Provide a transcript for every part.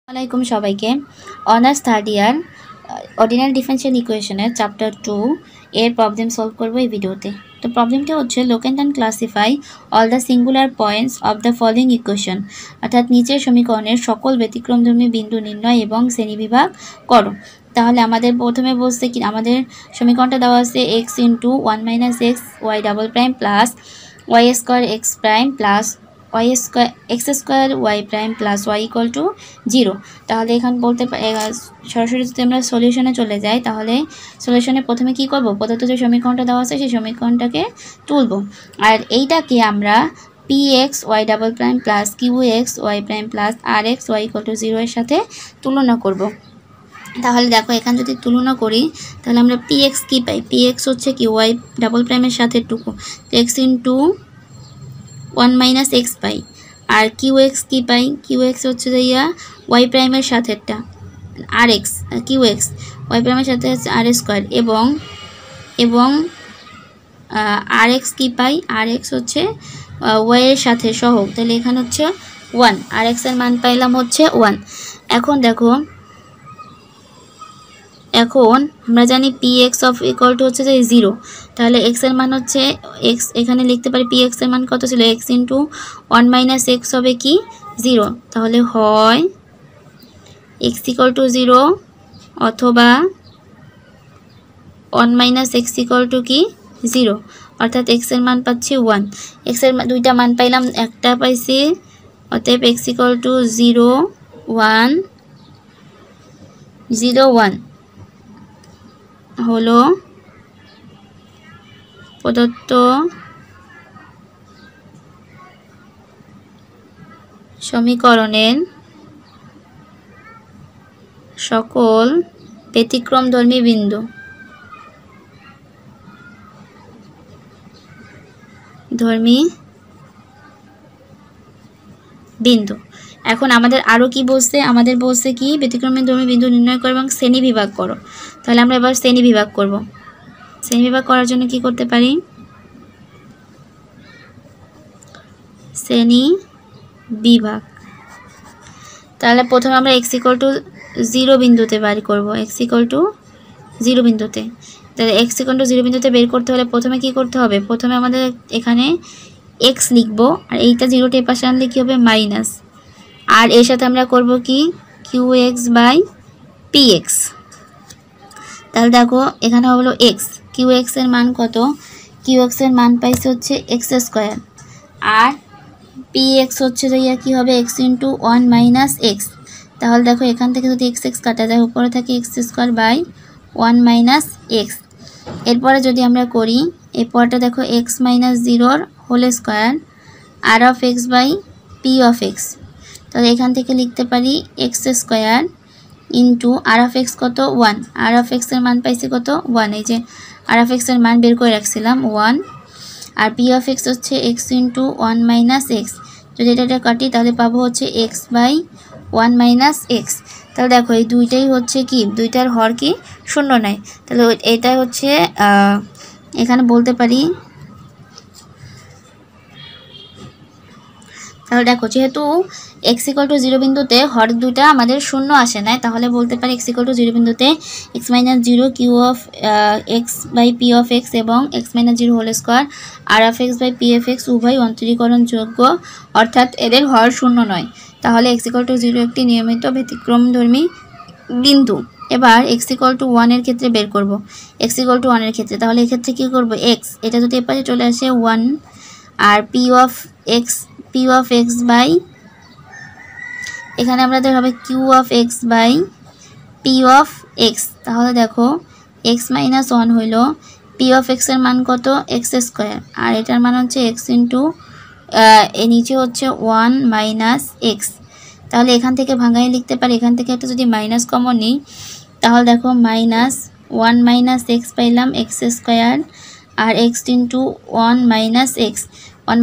আসসালামাইকুম সবাইকে। Honours third year ordinary differential ইকুয়েশনের চ্যাপ্টার 2 এর প্রবলেম সলভ করব এই ভিডিওতে। তো প্রবলেমটা হচ্ছে locate and classify all the singular points of the following equation, অর্থাৎ নিচের সমীকরণের সকল ব্যতিক্রমধর্মী বিন্দু নির্ণয় এবং শ্রেণীবিভাগ করো। তাহলে আমাদের প্রথমে বলতে কি, আমাদের সমীকরণটা দেওয়া আছে x into 1 - x y double prime plus y square x prime plus y square x square y prime plus y equal to 0। তাহলে এখানে বলতে সরাসরি যদি আমরা সলিউশনে চলে যাই, তাহলে সলিউশনে প্রথমে কি করব, প্রদত্ত যে সমীকরণটা দেওয়া আছে সেই সমীকরণটাকে তুলব, আর এইটাকে আমরা P x y double prime plus Q x y prime plus R x y equal to 0 এর সাথে তুলনা করব। তাহলে দেখো এখানে যদি তুলনা করি তাহলে আমরা পি এক্স কী পাই, পি এক্স হচ্ছে কি ওয়াই ডাবল প্রাইমের সাথে টুকু এক্স ইন্টু 1 - x পাই, আর কিউ এক্স কী পাই, কিউ এক্স হচ্ছে যে ওয়াই প্রাইমের সাথেটা আর এক্স, কিউ এক্স ওয়াই প্রাইমের সাথে হচ্ছে আর স্কোয়ার এবং আর এক্স কী পাই, আর এক্স হচ্ছে ওয়াইয়ের সাথে সহগ, তাহলে এখানে হচ্ছে 1, আর এক্সের মান পাইলাম হচ্ছে 1। এখন দেখো, এখন আমরা জানি P x of equal to হচ্ছে যে 0, তাহলে এক্স এর মান হচ্ছে এক্স, এখানে লিখতে পারি পি এক্স এর মান কত ছিল, এক্স ইন্টু 1 - x হবে কি 0, তাহলে হয় এক্স ইকুয়াল টু 0 অথবা 1 - x ইকুয়াল টু কি 0, অর্থাৎ এক্স এর মান পাচ্ছি 1। এক্স এর দুইটা মান পাইলাম, একটা পাইছি, অতএব এক্স ইকুয়াল টু 0 1 0 1 হলো প্রদত্ত সমীকরণের সকল ব্যতিক্রমধর্মী বিন্দু এখন আমাদের আরও কি বলছে, আমাদের বলছে কি ব্যতিক্রমধর্মী বিন্দু নির্ণয় করো এবং শ্রেণী বিভাগ করো। তাহলে আমরা এবার শ্রেণী বিভাগ করব। শ্রেণী বিভাগ করার জন্য কি করতে পারি, শ্রেণী বিভাগ, তাহলে প্রথমে আমরা এক্স ইকুয়াল টু 0 বিন্দুতে বের করব, এক্স ইকুয়াল টু 0 বিন্দুতে। তাহলে এক্স ইকুয়াল টু 0 বিন্দুতে বের করতে হলে প্রথমে কি করতে হবে, প্রথমে আমাদের এখানে এক্স লিখবো, আর এইটা 0টা এর পাশে আনলে কী হবে মাইনাস, আর এর সাথে আমরা করব কি Q x by P x. তাহলে দেখো এখানে হলো এক্স, কিউ এক্স এর মান কত, কিউ এক্স এর মান পাইছে হচ্ছে এক্স স্কোয়ার, আর পি এক্স হচ্ছে যে কী হবে এক্স ইন্টু 1 - x। তাহলে দেখো এখান থেকে যদি এক্স এক্স কাটা যায়, উপরে থাকে এক্স স্কোয়ার বাই 1 - x। এরপরে যদি আমরা করি এরপরটা দেখো x minus 0 whole square R of x by P of x. তাহলে এখান থেকে লিখতে পারি x square into R of x কত 1, আর অফ এক্সের মান পাইছি কত 1, এই যে আর অফ এক্সের মান বের করে রাখছিলাম 1, আর পি অফ এক্স হচ্ছে এক্স ইন্টু 1 - x। যদি এটা কাটি তাহলে পাবো হচ্ছে এক্স বাই 1 - x। তাহলে দেখো এই দুইটাই হচ্ছে কি, দুইটার হর কি 0 নয়, তাহলে এটাই হচ্ছে এখানে বলতে পারি। তাহলে দেখো যেহেতু এক্স ইকুয়াল টু 0 বিন্দুতে হর দুইটা আমাদের 0 আসে নাই, তাহলে বলতে পারি এক্স ইকুয়াল টু 0 বিন্দুতে x minus 0 q of x by P of x এবং x minus 0 whole square R of x by p of x উভয় অন্তরীকরণযোগ্য, অর্থাৎ এদের হর 0 নয়। তাহলে এক্স ইকুয়াল টু 0 একটি নিয়মিত ব্যতিক্রমধর্মী বিন্দু। এবার এক্স ইকুয়াল টু 1 এর ক্ষেত্রে বের করব, এক্স ইকুয়াল টু 1 এর ক্ষেত্রে, তাহলে এক্ষেত্রে কী করবো, এক্স এটা যদি এপাশে চলে আসে 1, আর পি অফ এক্স বাই, এখানে আমাদের হবে Q of x by P of x. তাহলে দেখো এক্স মাইনাস 1 হইল পি অফ এক্সের মান কত এক্স স্কোয়ার, আর এটার মান হচ্ছে এক্স ইন্টু এর নিচে হচ্ছে 1 - x। তাহলে এখান থেকে ভাঙাই লিখতে পারি, এখান থেকে একটা যদি মাইনাস কমন নিই তাহলে দেখো -1 - x পাইলাম এক্স স্কোয়ার, আর এক্স ইন্টু 1 - x, 1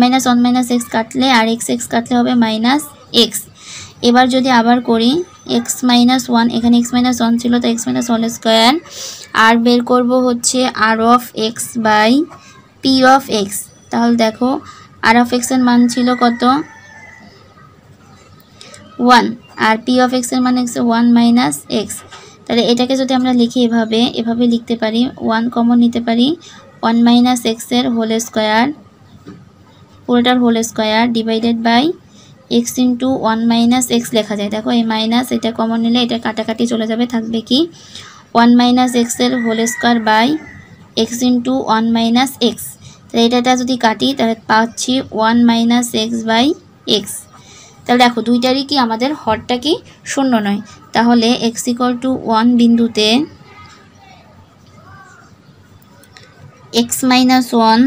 - x কাটলে আর এক্স এক্স কাটলে হবে -x। এবার যদি আবার করি x - 1, এখানে x - 1 ছিল তো x - হোল স্কোয়ার, আর বের করব হচ্ছে r of x by P of x. তাহলে দেখো আর অফ এক্স এর মান ছিল কত 1, আর পি অফ এক্সের মান হচ্ছে 1 মাইনাস এক্স। তাহলে এটাকে যদি আমরা লিখি এভাবে লিখতে পারি, 1 কমন নিতে পারি, 1 মাইনাস এক্সের হোল স্কোয়ার, পুরোটার whole square divided by x into 1 minus x লেখা যায়। দেখো এই মাইনাস এটা কমন নিলে এটা কাটাকাটি চলে যাবে, থাকবে কি 1 মাইনাস এক্সের whole square by x into 1 minus x. তাহলে এটা যদি কাটি তাহলে পাচ্ছি 1 মাইনাস এক্স বাই এক্স। তাহলে দেখো দুইটারই কি আমাদের হরটা কি শূন্য নয়। তাহলে এক্স ইকুয়াল টু 1 বিন্দুতে x minus 1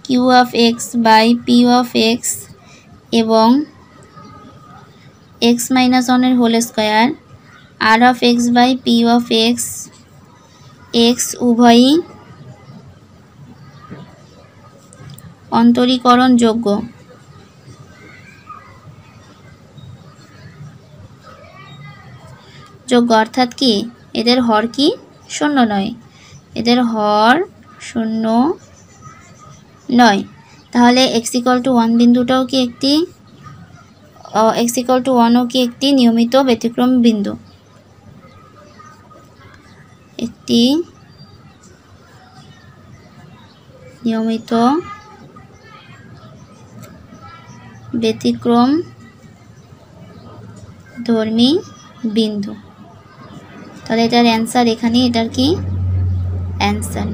q of x by P of x এবং x minus 1 whole square R of x by P of x, x উভয়ই অন্তরীকরণ যোগ্য। অর্থাৎ কি এদের হর কি শূন্য নয়, এদের হর শূন্য নয়। তাহলে এক্স ইকুয়াল টু 1 বিন্দুটাও কি একটি এক্স ইকুয়াল টু 1ও কি একটি নিয়মিত ব্যতিক্রম বিন্দু, একটি নিয়মিত ব্যতিক্রম ধর্মী বিন্দু। তাহলে এটার অ্যান্সার এখানে, এটার কি অ্যান্সার।